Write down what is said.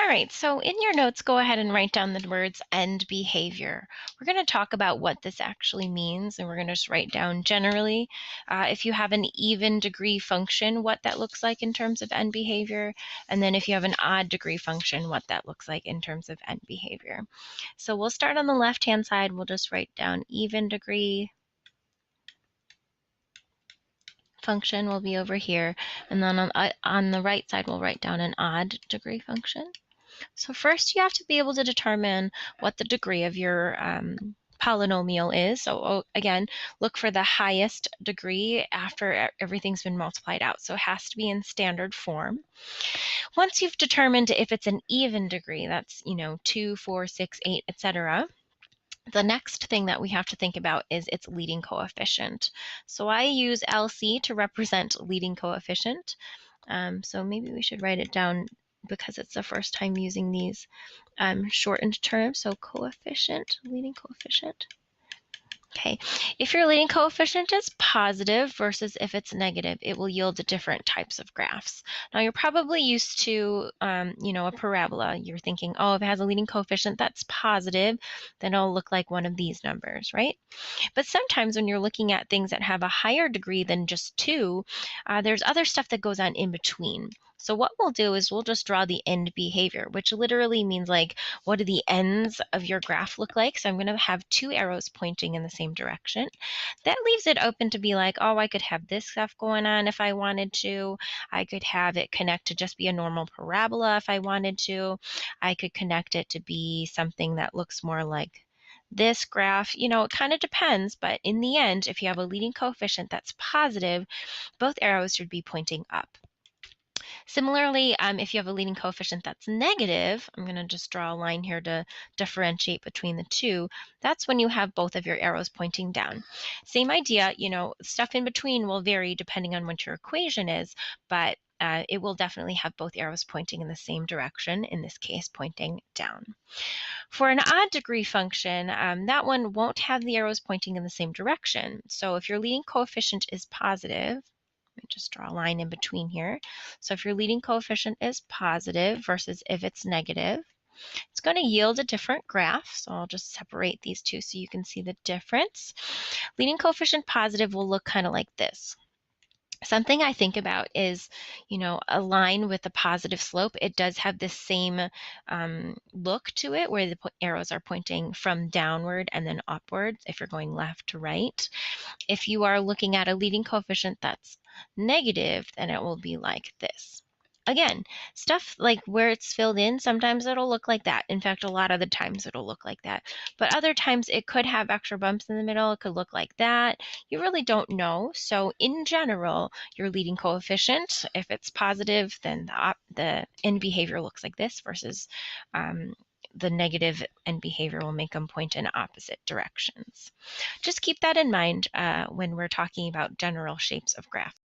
All right, so in your notes, go ahead and write down the words end behavior. We're going to talk about what this actually means, and we're going to just write down generally if you have an even degree function, what that looks like in terms of end behavior, and then if you have an odd degree function, what that looks like in terms of end behavior. So we'll start on the left-hand side. We'll just write down even degree function will be over here, and then on the right side, we'll write down an odd degree function. So first you have to be able to determine what the degree of your polynomial is. So again, look for the highest degree after everything's been multiplied out. So it has to be in standard form. Once you've determined if it's an even degree, that's 2, 4, 6, 8, etc., the next thing that we have to think about is its leading coefficient. So I use LC to represent leading coefficient. So maybe we should write it down because it's the first time using these shortened terms. So coefficient, leading coefficient. Okay, if your leading coefficient is positive versus if it's negative, it will yield different types of graphs. Now you're probably used to, a parabola. You're thinking, oh, if it has a leading coefficient that's positive, then it'll look like one of these numbers, right? But sometimes when you're looking at things that have a higher degree than just 2, there's other stuff that goes on in between. So what we'll do is we'll just draw the end behavior, which literally means like, what do the ends of your graph look like? So I'm going to have 2 arrows pointing in the same direction. That leaves it open to be like, oh, I could have this stuff going on if I wanted to. I could have it connect to just be a normal parabola if I wanted to. I could connect it to be something that looks more like this graph. It kind of depends, but in the end, if you have a leading coefficient that's positive, both arrows should be pointing up. Similarly, if you have a leading coefficient that's negative, I'm going to just draw a line here to differentiate between the two. That's when you have both of your arrows pointing down. Same idea, stuff in between will vary depending on what your equation is, but it will definitely have both arrows pointing in the same direction, in this case pointing down. For an odd degree function, that one won't have the arrows pointing in the same direction. So if your leading coefficient is positive, let me just draw a line in between here. So if your leading coefficient is positive versus if it's negative, it's going to yield a different graph. So I'll just separate these two so you can see the difference. Leading coefficient positive will look kind of like this. Something I think about is, a line with a positive slope. It does have this same look to it where the arrows are pointing from downward and then upward if you're going left to right. If you are looking at a leading coefficient that's negative, then it will be like this. Again, stuff like where it's filled in, sometimes it'll look like that. In fact, a lot of the times it'll look like that. But other times it could have extra bumps in the middle. It could look like that. You really don't know. So in general, your leading coefficient, if it's positive, then the end behavior looks like this versus the negative end behavior will make them point in opposite directions. Just keep that in mind when we're talking about general shapes of graphs.